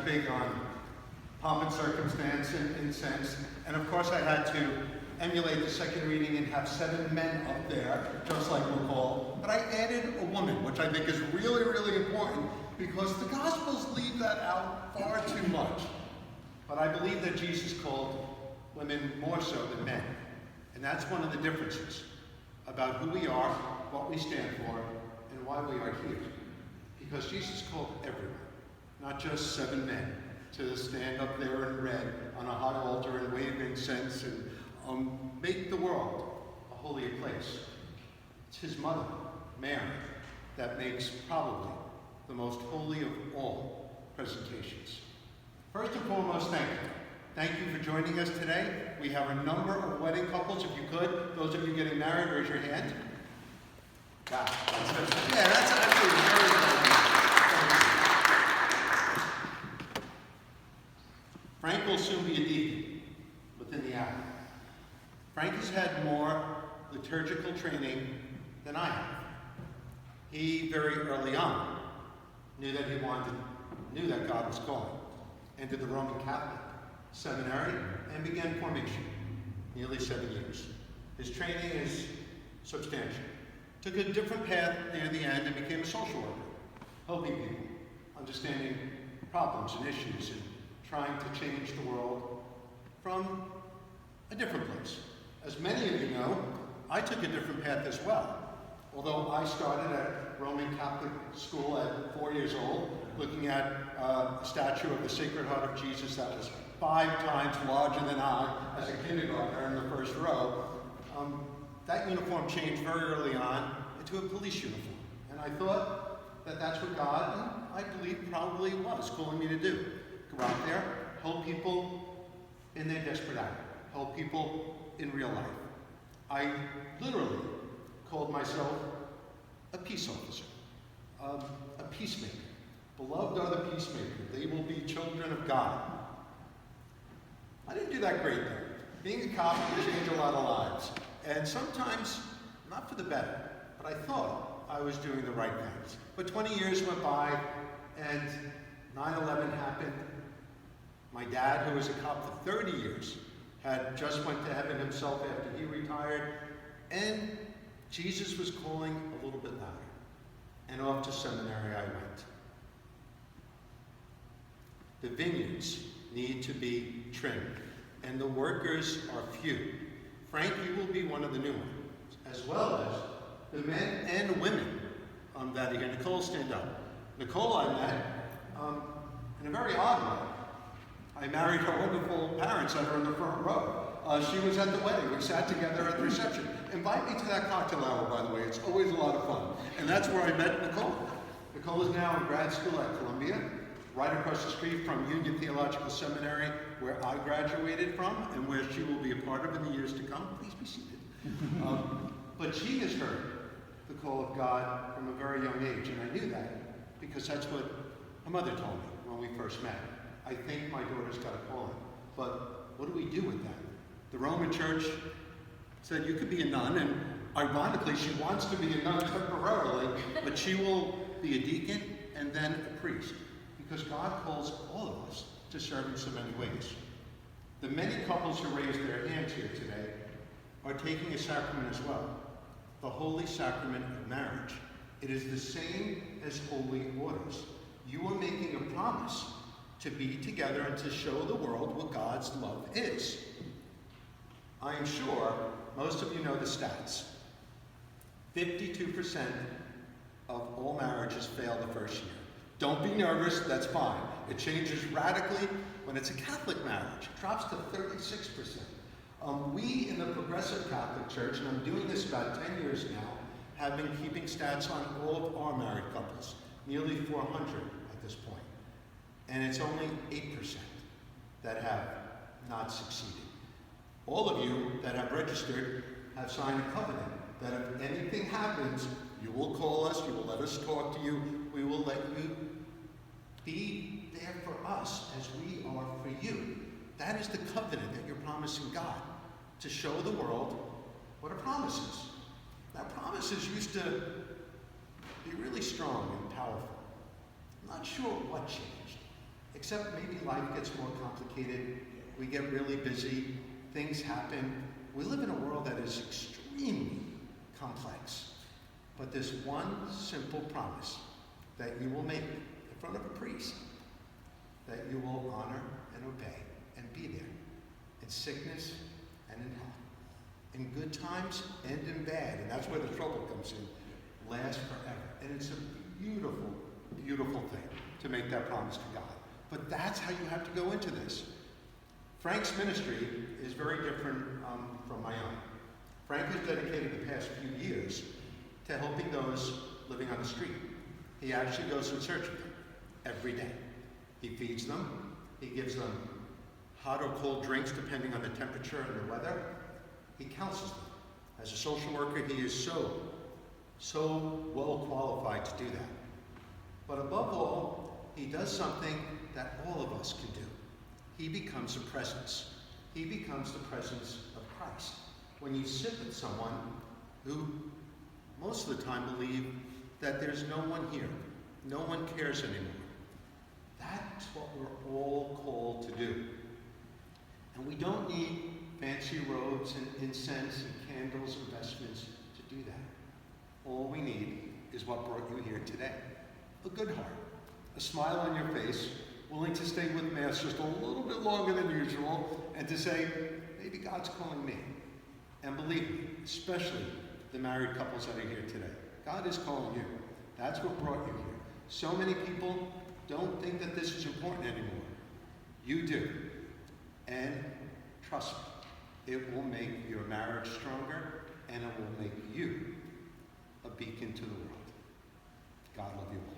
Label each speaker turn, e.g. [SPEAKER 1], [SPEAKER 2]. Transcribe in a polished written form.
[SPEAKER 1] big on pomp and circumstance and incense. And of course I had to emulate the second reading and have 7 men up there, just like McCall. But I added a woman, which I think is really, really important, because the Gospels leave that out far too much. But I believe that Jesus called women more so than men. And that's one of the differences about who we are, what we stand for, and why we are here. Because Jesus called everyone, not just 7 men, to stand up there in red on a high altar and wave incense and make the world a holier place. It's his mother, Mary, that makes probably the most holy of all presentations. First and foremost, thank you. Thank you for joining us today. We have a number of wedding couples. If you could, those of you getting married, raise your hand. Wow, that's actually very good. Frank will soon be a deacon within the hour. Frank has had more liturgical training than I have. He, very early on, knew that God was calling, entered the Roman Catholic Seminary, and began formation, nearly 7 years. His training is substantial. Took a different path near the end and became a social worker, helping people, understanding problems and issues, and trying to change the world from a different place. As many of you know, I took a different path as well. Although I started at Roman Catholic school at 4 years old, looking at a statue of the Sacred Heart of Jesus that was 5 times larger than I as a kindergartner in the first row, that uniform changed very early on into a police uniform. And I thought that that's what God, and I believe probably was, calling me to do. Go out there, help people in their desperate hour, help people in real life. I literally called myself a peace officer, a peacemaker. Beloved are the peacemaker. They will be children of God. I didn't do that great though. Being a cop can change a lot of lives. And sometimes, not for the better, but I thought I was doing the right things. But 20 years went by, and 9/11 happened. My dad, who was a cop for 30 years, had just went to heaven himself after he retired, and Jesus was calling a little bit louder. And off to seminary I went. The vineyards need to be trimmed, and the workers are few. Frank, you will be one of the new ones, as well as the men and women that are here. Nicole, stand up. Nicole I met in a very odd way. I married her wonderful parents that are in the front row. She was at the wedding. We sat together at the reception. Invite me to that cocktail hour, by the way. It's always a lot of fun. And that's where I met Nicole. Nicole is now in grad school at Columbia, right across the street from Union Theological Seminary, where I graduated from, and where she will be a part of in the years to come. Please be seated. But she has heard the call of God from a very young age, and I knew that because that's what her mother told me when we first met. I think my daughter's got a calling, but what do we do with that? The Roman Church said you could be a nun, and ironically, she wants to be a nun temporarily, but she will be a deacon and then a priest, because God calls all of us to serve in so many ways. The many couples who raised their hands here today are taking a sacrament as well, the holy sacrament of marriage. It is the same as holy orders. You are making a promise to be together and to show the world what God's love is. I am sure most of you know the stats. 52% of all marriages fail the first year. Don't be nervous, that's fine. It changes radically when it's a Catholic marriage. It drops to 36%. We in the Progressive Catholic Church, and I'm doing this about 10 years now, have been keeping stats on all of our married couples, nearly 400 at this point. And it's only 8% that have not succeeded. All of you that have registered have signed a covenant that if anything happens, you will call us, you will let us talk to you, we will let you be there for us as we are for you. That is the covenant that you're promising God, to show the world what a promise is. Now, promises used to be really strong and powerful. I'm not sure what changed, except maybe life gets more complicated. We get really busy. Things happen. We live in a world that is extremely complex. But there's one simple promise that you will make in front of a priest, that you will honor and obey and be there in sickness and in health, in good times and in bad. And that's where the trouble comes in. Last forever. And it's a beautiful, beautiful thing to make that promise to God. But that's how you have to go into this. Frank's ministry is very different from my own. Frank has dedicated the past few years to helping those living on the street. He actually goes in search of them every day. He feeds them. He gives them hot or cold drinks depending on the temperature and the weather. He counsels them. As a social worker, he is so well qualified to do that. But above all, he does something that all of us can do. He becomes a presence. He becomes the presence of Christ. When you sit with someone who most of the time believe that there's no one here, no one cares anymore, that's what we're all called to do. And we don't need fancy robes and incense and candles and vestments to do that. All we need is what brought you here today. A good heart, a smile on your face, willing to stay with Mass just a little bit longer than usual, and to say, maybe God's calling me. And believe me, especially the married couples that are here today, God is calling you. That's what brought you here. So many people don't think that this is important anymore. You do. And trust me, it will make your marriage stronger, and it will make you a beacon to the world. God love you all.